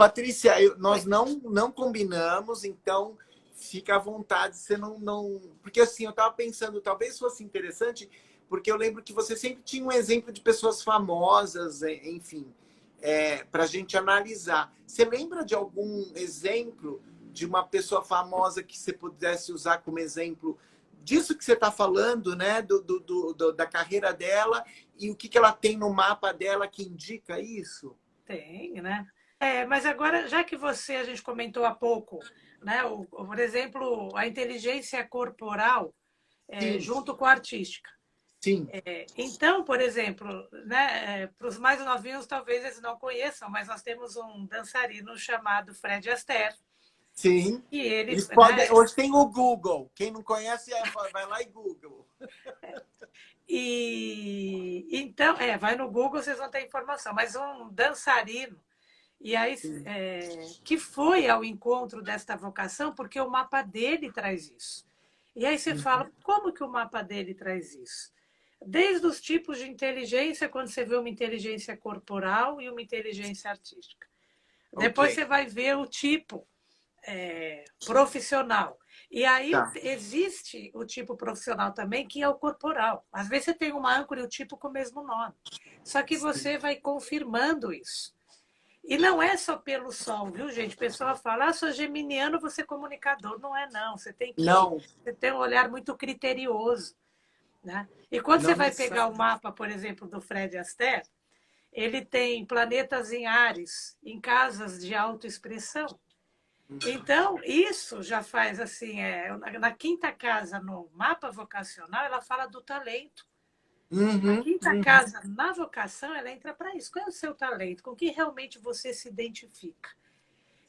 Patrícia, nós Oi. não combinamos, então fica à vontade, você não... Porque assim, eu estava pensando, talvez fosse interessante, porque eu lembro que você sempre tinha um exemplo de pessoas famosas, enfim, para a gente analisar. Você lembra de algum exemplo de uma pessoa famosa que você pudesse usar como exemplo disso que você está falando, né? Da carreira dela e o que ela tem no mapa dela que indica isso? Tem, né? Mas agora, já que a gente comentou há pouco, né? Por exemplo, a inteligência corporal Sim, junto com a artística. sim, Então, por exemplo, né, para os mais novinhos, talvez eles não conheçam, mas nós temos um dançarino chamado Fred Astaire, sim. e ele, Eles podem. né, Hoje tem o Google. Quem não conhece, vai lá e Google. e então, vai no Google, vocês vão ter informação, mas um dançarino, e aí Sim. que foi ao encontro desta vocação, porque o mapa dele traz isso. E aí você fala, como que o mapa dele traz isso? Desde os tipos de inteligência, quando você vê uma inteligência corporal e uma inteligência artística. Ok. Depois você vai ver o tipo profissional. E aí Tá. existe o tipo profissional também, que é o corporal. Às vezes você tem uma âncora e o tipo com o mesmo nome. Só que Sim. você vai confirmando isso. E não é só pelo sol, viu, gente? O pessoal fala, sou geminiano, você é comunicador. Não é, não. Não, Você tem um olhar muito criterioso. Né? E quando você não vai pegar o necessariamente. mapa, por exemplo, do Fred Astaire, ele tem planetas em Áries, em casas de autoexpressão. Então, isso já faz assim, na quinta casa no mapa vocacional, ela fala do talento. A Uhum, quinta uhum. casa na vocação, ela entra para isso. Qual é o seu talento? Com que realmente você se identifica?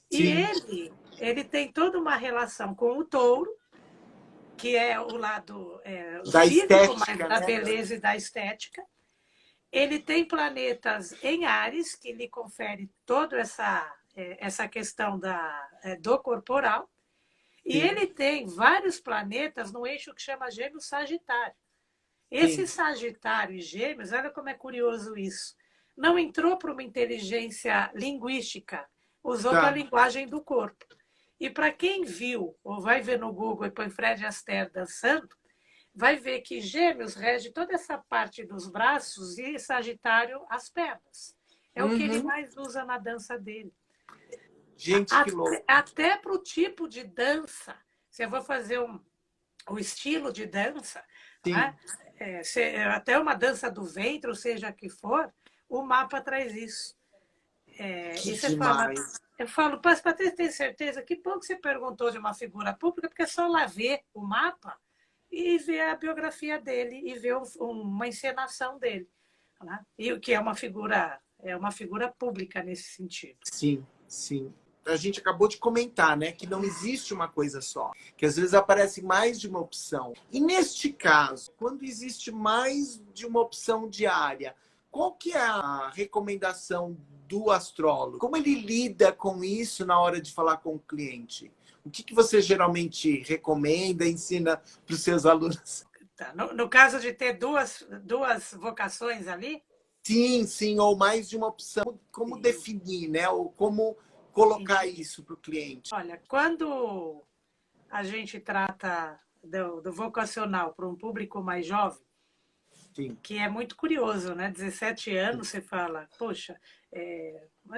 E Sim. ele tem toda uma relação com o touro, que é o lado o Da físico, mas estética, da né? beleza e da estética. Ele tem planetas em Áries, que lhe confere toda essa questão do corporal. E Sim, ele tem vários planetas no eixo que chama Gêmeos Sagitário. Esse sim. Sagitário e Gêmeos, olha como é curioso isso. Não entrou para uma inteligência linguística, usou para a Tá. linguagem do corpo. E para quem viu, ou vai ver no Google e põe Fred Astaire dançando, vai ver que Gêmeos rege toda essa parte dos braços e Sagitário as pernas. É o que ele Uhum. mais usa na dança dele. Gente, que louco. Até para o tipo de dança. Se eu vou fazer o estilo de dança, Sim. né? Até uma dança do ventre, ou seja que for, o mapa traz isso. Que E você fala, demais. eu falo, Patrícia, tem certeza? Que bom que você perguntou de uma figura pública, porque é só lá ver o mapa e ver a biografia dele e ver uma encenação dele. Né? E o que é uma figura pública nesse sentido. Sim, sim. A gente acabou de comentar, né, que não existe uma coisa só, que às vezes aparece mais de uma opção. E neste caso, quando existe mais de uma opção diária, qual que é a recomendação do astrólogo? Como ele lida com isso na hora de falar com o cliente? O que você geralmente recomenda, ensina para os seus alunos? Tá. No caso de ter duas vocações ali, Sim, sim, ou mais de uma opção. Como sim, definir, né? Ou como colocar entendi. isso para o cliente? Olha, quando a gente trata do vocacional para um público mais jovem, Sim, que é muito curioso, né? 17 sim, anos, você fala, poxa,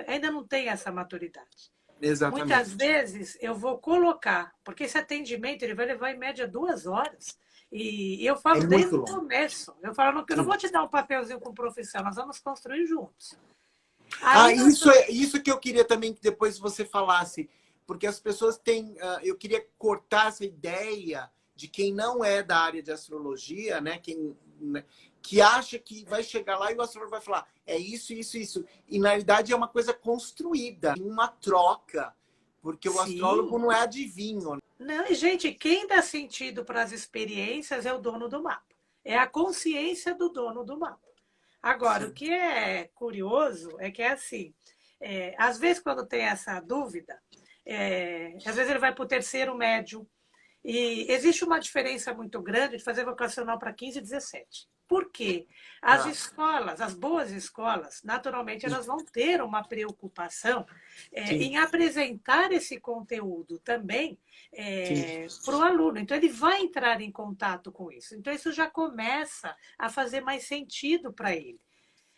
ainda não tem essa maturidade. Muitas exatamente. vezes eu vou colocar, porque esse atendimento ele vai levar em média 2 horas. E eu É falo desde muito o longo. começo. Eu falo, eu não Sim. vou te dar um papelzinho com profissão, nós vamos construir juntos. Ah, Aí nós isso vamos. é isso que eu queria também que depois você falasse, porque as pessoas têm, eu queria cortar essa ideia de quem não é da área de astrologia, né, né, que acha que vai chegar lá e o astrólogo vai falar, é isso, isso, isso. E na realidade é uma coisa construída, uma troca, porque o astrólogo Sim. não é adivinho. Não, e, gente, quem dá sentido para as experiências é o dono do mapa. É a consciência do dono do mapa. Agora, o Sim. que é curioso é que é assim, às vezes quando tem essa dúvida, às vezes ele vai para o terceiro médio, e existe uma diferença muito grande de fazer vocacional para 15 e 17. Por quê? As escolas, as boas escolas, naturalmente, elas vão ter uma preocupação em apresentar esse conteúdo também para o aluno. Então, ele vai entrar em contato com isso. Então, isso já começa a fazer mais sentido para ele.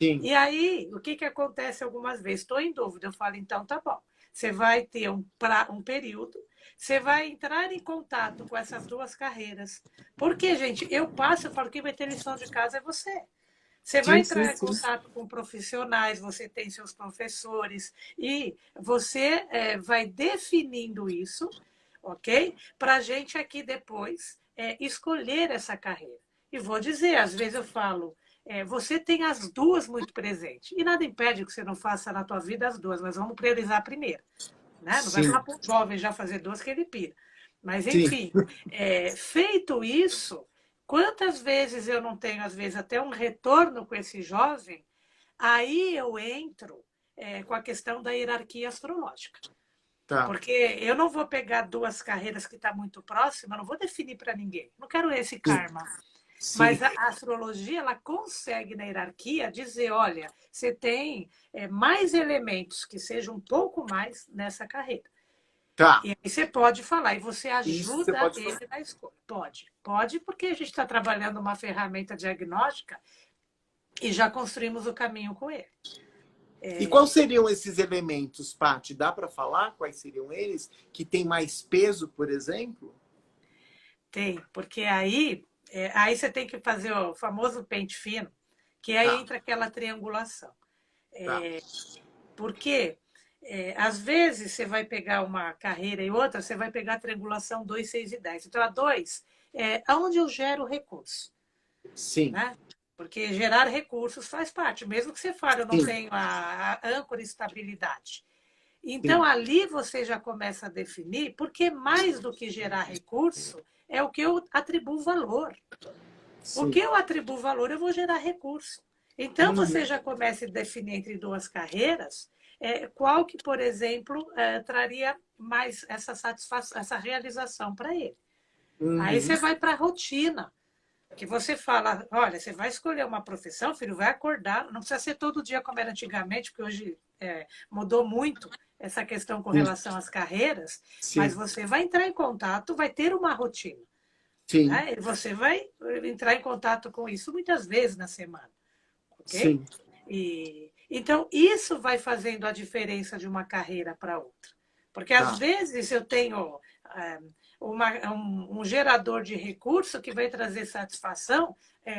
Sim. E aí, o que acontece algumas vezes? Estou em dúvida, eu falo, então tá bom. Você vai ter um período, você vai entrar em contato com essas duas carreiras. Porque, gente, eu falo, quem vai ter lição de casa é você. Você vai entrar em contato com profissionais, você tem seus professores, e você vai definindo isso, ok? Para a gente aqui depois escolher essa carreira. E vou dizer, às vezes eu falo, você tem as duas muito presentes, e nada impede que você não faça na tua vida as duas, mas vamos priorizar primeiro. Né? Não vai falar para um jovem já fazer duas que ele pira. Mas, enfim, feito isso, quantas vezes eu não tenho, às vezes, até um retorno com esse jovem, aí eu entro com a questão da hierarquia astrológica. Tá. Porque eu não vou pegar duas carreiras que estão muito próximas, não vou definir para ninguém. Não quero esse karma. Sim. Mas a astrologia, ela consegue, na hierarquia, dizer, olha, você tem mais elementos que sejam um pouco mais nessa carreira. Tá. E aí você pode falar, e você Isso você ajuda pode ele falar. na escolha. Pode, porque a gente está trabalhando uma ferramenta diagnóstica e já construímos o caminho com ele. E quais seriam esses elementos, Paty? Dá para falar quais seriam eles? Que tem mais peso, por exemplo? Tem, porque aí você tem que fazer o famoso pente fino, que aí entra aquela triangulação. Porque, às vezes, você vai pegar uma carreira e outra, você vai pegar a triangulação 2, 6 e 10. Então, a 2 é aonde eu gero recurso. Sim. Né? Porque gerar recursos faz parte. Mesmo que você fale, eu não tenho a âncora e estabilidade. Então, ali você já começa a definir, porque mais do que gerar recurso, é o que eu atribuo valor. O que eu atribuo valor, eu vou gerar recurso. Então, você já começa a definir entre duas carreiras qual que, por exemplo, traria mais essa satisfação, essa realização para ele. Aí você vai para a rotina, que você fala, olha, você vai escolher uma profissão, filho, vai acordar, não precisa ser todo dia como era antigamente, porque hoje mudou muito essa questão com relação às carreiras, mas você vai entrar em contato, vai ter uma rotina. Sim. Né? E você vai entrar em contato com isso muitas vezes na semana. Ok? Sim. Então, isso vai fazendo a diferença de uma carreira para outra. Porque, às vezes, eu tenho um gerador de recurso que vai trazer satisfação,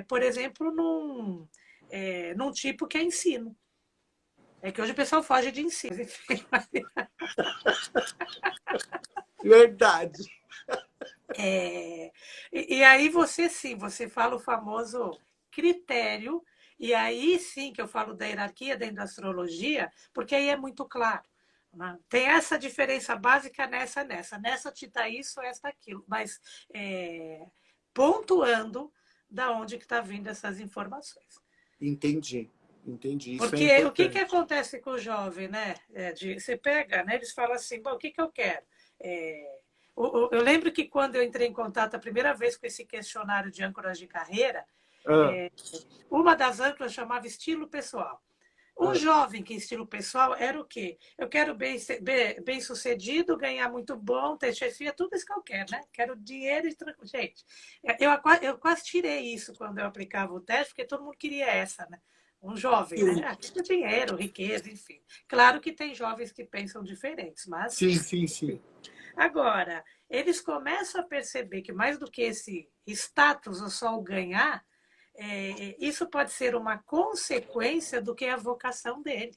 por exemplo, num tipo que é ensino. É que hoje o pessoal foge de ensino. Verdade. E aí você sim, você fala o famoso critério, e aí sim que eu falo da hierarquia dentro da astrologia, porque aí é muito claro. Né? Tem essa diferença básica nessa te dá isso, esta aquilo, mas pontuando da onde que está vindo essas informações. Entendi. Isso porque é o que acontece com o jovem, né? Você pega, né? Eles falam assim, bom, o que eu quero? Eu lembro que quando eu entrei em contato a primeira vez com esse questionário de âncoras de carreira, uma das âncoras chamava estilo pessoal. Um jovem que estilo pessoal era o quê? Eu quero bem sucedido, ganhar muito bom, ter chefia, tudo isso que eu quero, né? Quero dinheiro e gente. Eu quase tirei isso quando eu aplicava o teste, porque todo mundo queria essa, né? Um jovem, né? Quer dinheiro, riqueza, enfim. Claro que tem jovens que pensam diferentes, mas. Sim. Agora, eles começam a perceber que mais do que esse status ou só o ganhar, isso pode ser uma consequência do que é a vocação dele.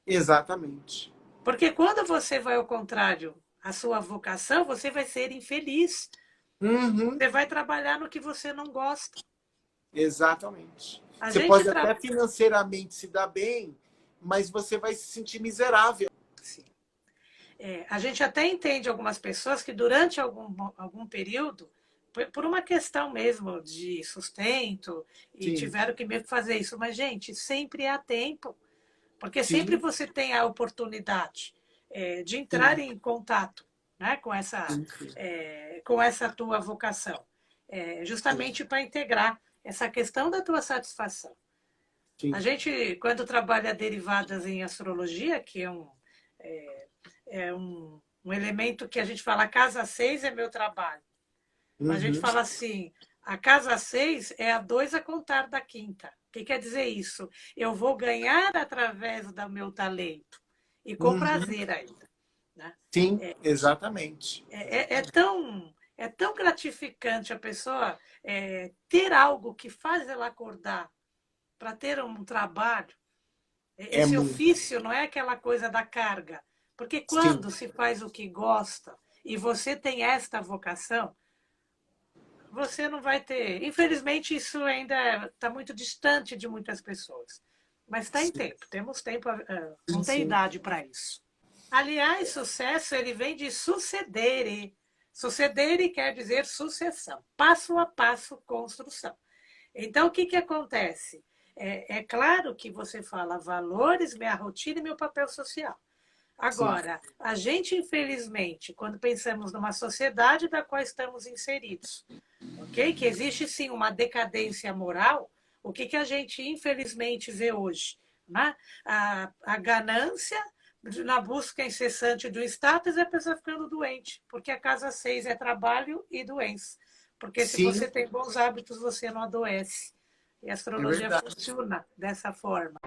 Exatamente. Porque quando você vai ao contrário, a sua vocação, você vai ser infeliz. Você vai trabalhar no que você não gosta. Exatamente. Você pode até financeiramente se dar bem, mas você vai se sentir miserável. Sim. A gente até entende algumas pessoas que durante algum período, por uma questão mesmo de sustento, e tiveram que mesmo fazer isso. Mas, gente, sempre há tempo. Porque sempre você tem a oportunidade de entrar em contato, né, com essa tua vocação. Justamente para integrar essa questão da tua satisfação. Sim. A gente, quando trabalha derivadas em astrologia, que é um elemento que a gente fala, a casa 6 é meu trabalho. Mas a gente fala assim, a casa 6 é a 2 a contar da quinta. O que quer dizer isso? Eu vou ganhar através do meu talento e com prazer ainda. Né? Sim, exatamente. É tão gratificante a pessoa ter algo que faz ela acordar para ter um trabalho. Esse ofício não é aquela coisa da carga. Porque quando se faz o que gosta e você tem esta vocação, você não vai ter. Infelizmente, isso ainda está muito distante de muitas pessoas. Mas está em tempo, temos tempo, não tem idade para isso. Aliás, sucesso ele vem de sucedere. Sucedere quer dizer sucessão, passo a passo, construção. Então, o que acontece? É claro que você fala valores, minha rotina e meu papel social. Agora, a gente, infelizmente, quando pensamos numa sociedade da qual estamos inseridos, ok? Que existe, sim, uma decadência moral, o que a gente, infelizmente, vê hoje? Né? A ganância na busca incessante do status e a pessoa ficando doente, porque a casa 6 é trabalho e doença. Porque se você tem bons hábitos, você não adoece. E a astrologia funciona dessa forma.